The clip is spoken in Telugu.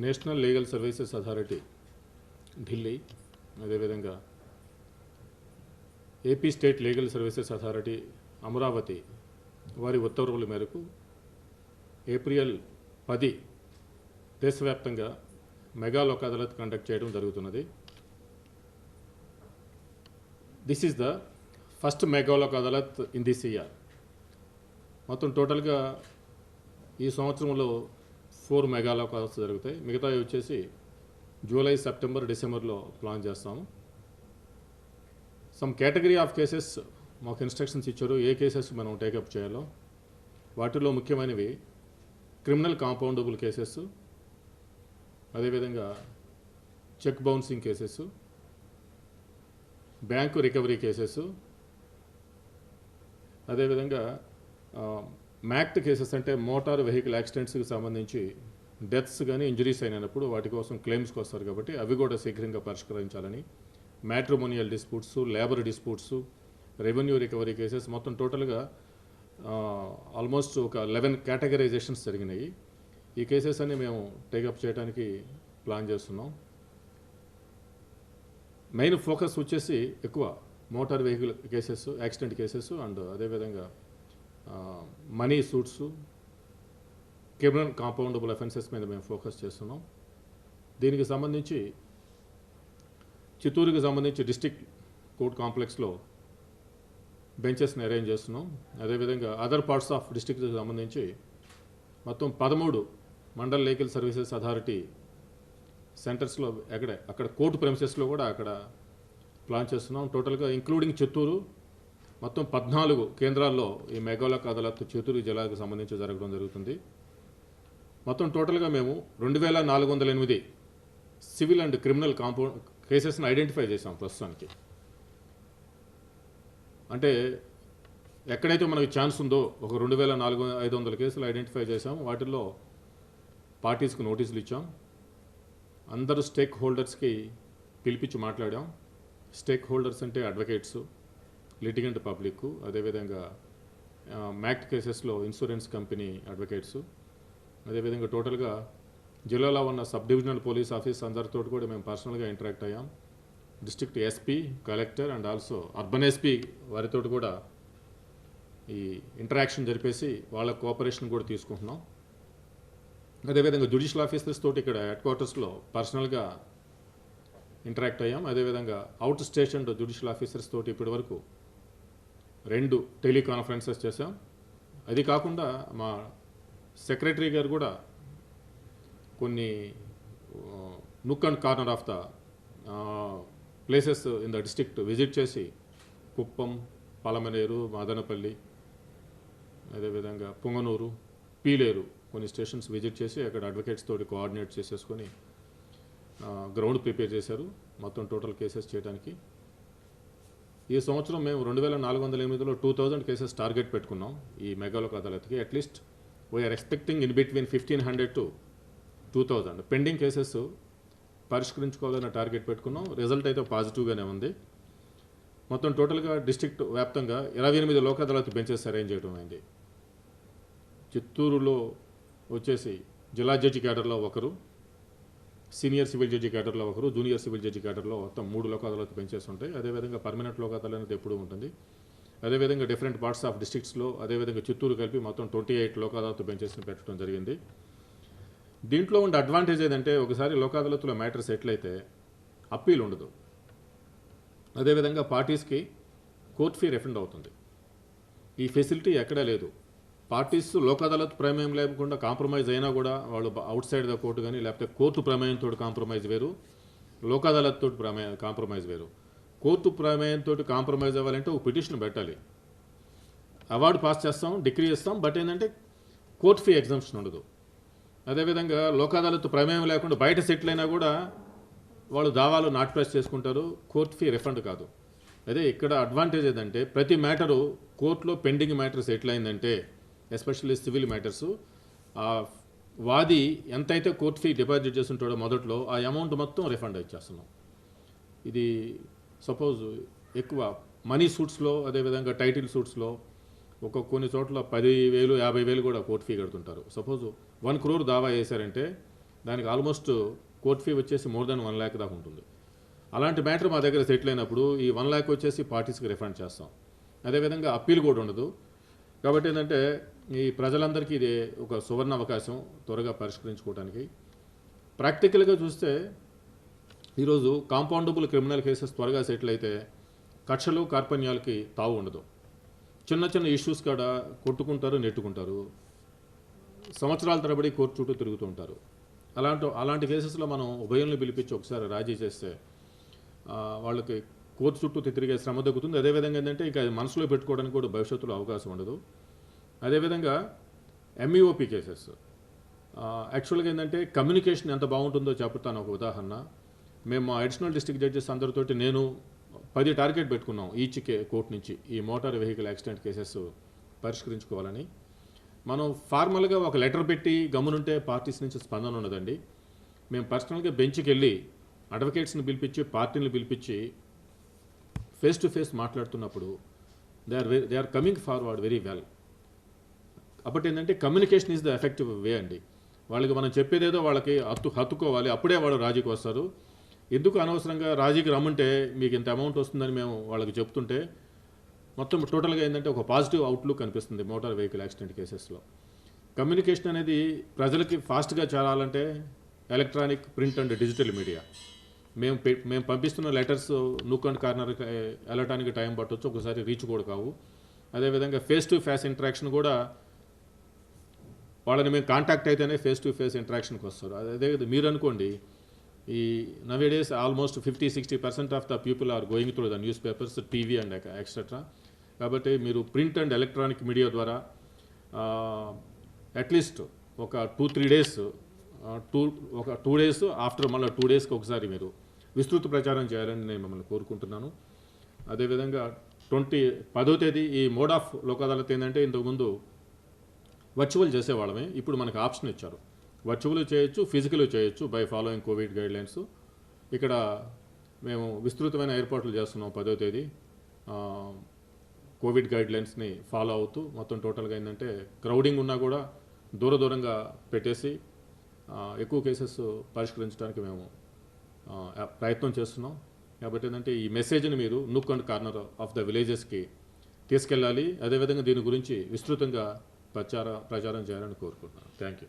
National legal services authority Delhi, అదేవిధంగా AP state legal services authority Amaravati వారి ఉత్తర్వుల మేరకు ఏప్రిల్ 10 దేశవ్యాప్తంగా మెగా లోక్ అదాలత్ కండక్ట్ చేయడం జరుగుతున్నది. This is the first mega Lok Adalat in this year. మొత్తం టోటల్గా ఈ సంవత్సరంలో 4 మెగా లోక్ అదాలత్స్ జరుగుతాయి. మిగతావి వచ్చేసి జూలై, సెప్టెంబర్, డిసెంబర్లో ప్లాన్ చేస్తాము. సమ్ కేటగిరీ ఆఫ్ కేసెస్ మాకు ఇన్స్ట్రక్షన్స్ ఇచ్చారు, ఏ కేసెస్ మనం టేకప్ చేయాలో. వాటిలో ముఖ్యమైనవి క్రిమినల్ కాంపౌండబుల్ కేసెస్, అదేవిధంగా cheque bouncing cases, bank recovery cases, అదేవిధంగా మ్యాక్ట్ కేసెస్ అంటే మోటార్ వెహికల్ యాక్సిడెంట్స్కి సంబంధించి డెత్స్ కానీ ఇంజరీస్ అయినప్పుడు వాటి కోసం క్లెయిమ్స్కి వస్తారు కాబట్టి అవి కూడా శీఘ్రంగా పరిష్కరించాలని. Matrimonial disputes, labour disputes, revenue recovery cases, మొత్తం టోటల్గా ఆల్మోస్ట్ ఒక 11 కేటగరైజేషన్స్ జరిగినాయి. ఈ కేసెస్ అన్ని మేము టేకప్ చేయడానికి ప్లాన్ చేస్తున్నాం. మెయిన్ ఫోకస్ వచ్చేసి ఎక్కువ motor vehicle cases, accident cases and అదేవిధంగా money suits, criminal compoundable offences మీద మేము ఫోకస్ చేస్తున్నాం. దీనికి సంబంధించి చిత్తూరుకి సంబంధించి డిస్ట్రిక్ట్ కోర్ట్ కాంప్లెక్స్లో బెంచెస్ని అరేంజ్ చేస్తున్నాం. అదేవిధంగా అదర్ పార్ట్స్ ఆఫ్ డిస్ట్రిక్ట్కి సంబంధించి మొత్తం 13 మండల్ లీగల్ సర్వీసెస్ అథారిటీ సెంటర్స్లో అక్కడ కోర్టు ప్రెమిసెస్లో కూడా అక్కడ ప్లాన్ చేస్తున్నాం. టోటల్గా ఇంక్లూడింగ్ చిత్తూరు మొత్తం 14 కేంద్రాల్లో ఈ మెగా లోక్ అదాలత్ చిత్తూరు జిల్లాకు సంబంధించి జరగడం జరుగుతుంది. మొత్తం టోటల్గా మేము 2408 సివిల్ అండ్ క్రిమినల్ కేసెస్ని ఐడెంటిఫై చేసాం ప్రస్తుతానికి. అంటే ఎక్కడైతే మనకి ఛాన్స్ ఉందో ఒక 2400-500 కేసులు ఐడెంటిఫై చేసాం. వాటిల్లో పార్టీస్కి నోటీసులు ఇచ్చాం. అందరూ స్టేక్ హోల్డర్స్కి పిలిపించి మాట్లాడాం. స్టేక్ హోల్డర్స్ అంటే అడ్వకేట్స్, లిటిగెంట్ పబ్లిక్, అదేవిధంగా మ్యాక్ట్ కేసెస్లో ఇన్సూరెన్స్ కంపెనీ అడ్వకేట్స్, అదేవిధంగా టోటల్గా జిల్లాలో ఉన్న సబ్ డివిజనల్ పోలీస్ ఆఫీస్ అందరితో కూడా మేము పర్సనల్గా ఇంటరాక్ట్ అయ్యాం. District SP, collector and also urban SP వారితో కూడా ఈ ఇంటరాక్షన్ జరిపేసి వాళ్ళ కోఆపరేషన్ కూడా తీసుకుంటున్నాం. అదేవిధంగా జ్యుడిషియల్ ఆఫీసర్స్ తోటి ఇక్కడ హెడ్ క్వార్టర్స్లో పర్సనల్గా ఇంటరాక్ట్ అయ్యాం. అదేవిధంగా అవుట్ స్టేషన్ జ్యుడిషియల్ ఆఫీసర్స్ తోటి ఇప్పటి వరకు 2 టెలికాన్ఫరెన్సెస్ చేశాం. అది కాకుండా మా సెక్రటరీ గారు కూడా కొన్ని nook and corner of the places in the district visit చేసి కుప్పం, పలమనేరు, మదనపల్లి, అదేవిధంగా పొంగనూరు, పీలేరు కొన్ని స్టేషన్స్ విజిట్ చేసి అక్కడ అడ్వకేట్స్ తోటి కోఆర్డినేట్ చేసేసుకొని గ్రౌండ్ ప్రిపేర్ చేశారు మొత్తం టోటల్ కేసెస్ చేయడానికి. ఈ సంవత్సరం మేము 2408లో 2000 కేసెస్ టార్గెట్ పెట్టుకున్నాం ఈ mega Lok అదాలత్కి. At least we are expecting in between 1500 to 2000 pending cases పరిష్కరించుకోవాలన్న target పెట్టుకున్నాం. రిజల్ట్ అయితే పాజిటివ్గానే ఉంది. మొత్తం టోటల్గా డిస్ట్రిక్ట్ వ్యాప్తంగా 28 లోక్ అదాలత్ బెంచెస్ అరేంజ్ చేయడం అయింది. చిత్తూరులో వచ్చేసి జిల్లా జడ్జి క్యాడర్లో ఒకరు, సీనియర్ సివిల్ జడ్జి క్యాడర్లో ఒకరు, జూనియర్ సివిల్ జడ్జి క్యాడర్లో మొత్తం 3 లోక్ అదాలత్ బెంచెస్ ఉంటాయి. అదేవిధంగా పర్మనెంట్ లోక్ అదాలత్ ఎప్పుడూ ఉంటుంది. అదేవిధంగా డిఫరెంట్ పార్ట్స్ ఆఫ్ డిస్ట్రిక్ట్స్లో అదేవిధంగా చిత్తూరు కలిపి మొత్తం 28 లోక్ అదాలత్ బెంచెస్ని పెట్టడం జరిగింది. దీంట్లో ఉండే అడ్వాంటేజ్ ఏదంటే ఒకసారి లోక్ అదాలత్లో మ్యాటర్ సెటిల్ అయితే అప్పీల్ ఉండదు. అదేవిధంగా పార్టీస్కి కోర్ట్ ఫీ రిఫండ్ అవుతుంది. ఈ ఫెసిలిటీ ఎక్కడా లేదు. పార్టీస్ లోక్ అదాలత్ ప్రమేయం లేకుండా కాంప్రమైజ్ అయినా కూడా వాళ్ళు అవుట్ సైడ్ ద కోర్టు కానీ లేకపోతే కోర్టు ప్రమేయంతో కాంప్రమైజ్ వేరు, లోక్ అదాలత్ తోటి కాంప్రమైజ్ వేరు. కోర్టు ప్రమేయంతో కాంప్రమైజ్ అవ్వాలంటే ఒక పిటిషన్ పెట్టాలి, అవార్డు పాస్ చేస్తాం, డిగ్రీ ఇస్తాం, బట్ ఏంటంటే కోర్ట్ ఫీ ఎగ్జామ్షన్ ఉండదు. అదేవిధంగా లోక్ అదాలత్ ప్రమేయం లేకుండా బయట సెటిల్ అయినా కూడా వాళ్ళు దావాలు నాట్ ప్రెస్ చేసుకుంటారు, కోర్ట్ ఫీ రిఫండ్ కాదు. అదే ఇక్కడ అడ్వాంటేజ్ ఏదంటే ప్రతి మ్యాటరు కోర్టులో పెండింగ్ మ్యాటర్ సెటిల్ అయిందంటే ఎస్పెషల్లీ సివిల్ మ్యాటర్సు వాది ఎంతైతే కోర్ట్ ఫీ డిపాజిట్ చేస్తుంటాడో మొదట్లో ఆ అమౌంట్ మొత్తం రిఫండ్ ఇచ్చేస్తున్నాం. ఇది సపోజ్ ఎక్కువ మనీ సూట్స్లో అదేవిధంగా టైటిల్ సూట్స్లో కొన్ని చోట్ల 10,000, 50,000 కూడా కోర్ట్ ఫీ కడుతుంటారు. సపోజ్ 1 crore దావా వేశారంటే దానికి ఆల్మోస్ట్ కోర్ట్ ఫీ వచ్చేసి మోర్ దెన్ 1 lakh దాకా ఉంటుంది. అలాంటి మ్యాటర్ మా దగ్గర సెటిల్ అయినప్పుడు ఈ 1 lakh వచ్చేసి పార్టీస్కి రిఫండ్ చేస్తాం. అదేవిధంగా అప్పీల్ కూడా ఉండదు. కాబట్టి ఏంటంటే ఈ ప్రజలందరికీ ఇది ఒక సువర్ణ అవకాశం త్వరగా పరిష్కరించుకోవడానికి. ప్రాక్టికల్గా చూస్తే ఈరోజు కాంపౌండబుల్ క్రిమినల్ కేసెస్ త్వరగా సెటిల్ అయితే కక్షలు కార్పణ్యాలకి తావు ఉండదు. చిన్న చిన్న ఇష్యూస్ కాడ కొట్టుకుంటారు, నెట్టుకుంటారు, సంవత్సరాల తరబడి కోర్టు చుట్టూ తిరుగుతూ ఉంటారు. అలాంటి కేసెస్లో మనం ఉభయంలో పిలిపించి ఒకసారి రాజీ చేస్తే వాళ్ళకి కోర్టు చుట్టూ తిరిగే శ్రమ తగ్గుతుంది. అదేవిధంగా ఏంటంటే ఇంకా మనసులో పెట్టుకోవడానికి కూడా భవిష్యత్తులో అవకాశం ఉండదు. అదేవిధంగా ఎంఈఓపి కేసెస్ యాక్చువల్గా ఏంటంటే కమ్యూనికేషన్ ఎంత బాగుంటుందో చెప్తాను. ఒక ఉదాహరణ, మేము మా అడిషనల్ డిస్ట్రిక్ట్ జడ్జెస్ అందరితోటి నేను 10 టార్గెట్ పెట్టుకున్నాం ఈచ్ కోర్టు నుంచి ఈ మోటార్ వెహికల్ యాక్సిడెంట్ కేసెస్ పరిష్కరించుకోవాలని. మనం ఫార్మల్గా ఒక లెటర్ పెట్టి గమ్మునుంటే పార్టీస్ నుంచి స్పందన ఉండదండి. మేము పర్సనల్గా బెంచ్కి వెళ్ళి అడ్వకేట్స్ని పిలిపించి పార్టీని పిలిపించి ఫేస్ టు ఫేస్ మాట్లాడుతున్నప్పుడు they are coming forward very well. కాబట్టి ఏంటంటే communication is the effective way అండి. వాళ్ళకి మనం చెప్పేదేదో వాళ్ళకి హత్తుకోవాలి, అప్పుడే వాళ్ళు రాజీకి వస్తారు. ఎందుకు అనవసరంగా రాజీకి రమ్మంటే మీకు ఇంత అమౌంట్ వస్తుందని మేము వాళ్ళకి చెప్తుంటే మొత్తం టోటల్గా ఏంటంటే ఒక పాజిటివ్ అవుట్లుక్ కనిపిస్తుంది మోటార్ వెహికల్ యాక్సిడెంట్ కేసెస్లో. కమ్యూనికేషన్ అనేది ప్రజలకి ఫాస్ట్గా చేరాలంటే electronic, print and digital media. మేము పంపిస్తున్న లెటర్స్ నూక్ అండ్ కార్నర్కి వెళ్ళటానికి టైం పట్టవచ్చు, ఒకసారి రీచ్ కూడా కావు. అదేవిధంగా ఫేస్ టు ఫేస్ ఇంటరాక్షన్ కూడా వాళ్ళని మేము కాంటాక్ట్ అయితేనే ఫేస్ టు ఫేస్ ఇంటరాక్షన్కి వస్తారు. అదే మీరు అనుకోండి, ఈ nowadays almost 50-60% of the people are going through the newspapers, TV and etcetera. కాబట్టి మీరు ప్రింట్ అండ్ ఎలక్ట్రానిక్ మీడియా ద్వారా అట్లీస్ట్ ఒక 2-3 days, ఒక 2 days ఆఫ్టర్ మళ్ళీ 2 daysకి ఒకసారి మీరు విస్తృత ప్రచారం చేయాలని నేను మిమ్మల్ని కోరుకుంటున్నాను. అదేవిధంగా 10వ తేదీ ఈ మోడ్ ఆఫ్ లోక్ అదాలత్ ఏంటంటే ఇంతకుముందు వర్చువల్ చేసేవాళ్ళమే, ఇప్పుడు మనకు ఆప్షన్ ఇచ్చారు. వర్చువల్ చేయొచ్చు, ఫిజికల్ చేయొచ్చు బై ఫాలోయింగ్ కోవిడ్ గైడ్లైన్స్. ఇక్కడ మేము విస్తృతమైన ఏర్పాట్లు చేస్తున్నాం. 10వ తేదీ కోవిడ్ గైడ్లైన్స్ని ఫాలో అవుతూ మొత్తం టోటల్గా ఏంటంటే క్రౌడింగ్ ఉన్నా కూడా దూరంగా పెట్టేసి ఎక్కువ కేసెస్ పరిష్కరించడానికి మేము ప్రయత్నం చేస్తున్నాం. కాబట్టి ఏంటంటే ఈ మెసేజ్ని మీరు nook and corner of the విలేజెస్కి తీసుకెళ్ళాలి. అదేవిధంగా దీని గురించి విస్తృతంగా ప్రచారం చేయాలని కోరుకుంటున్నాను. Thank you.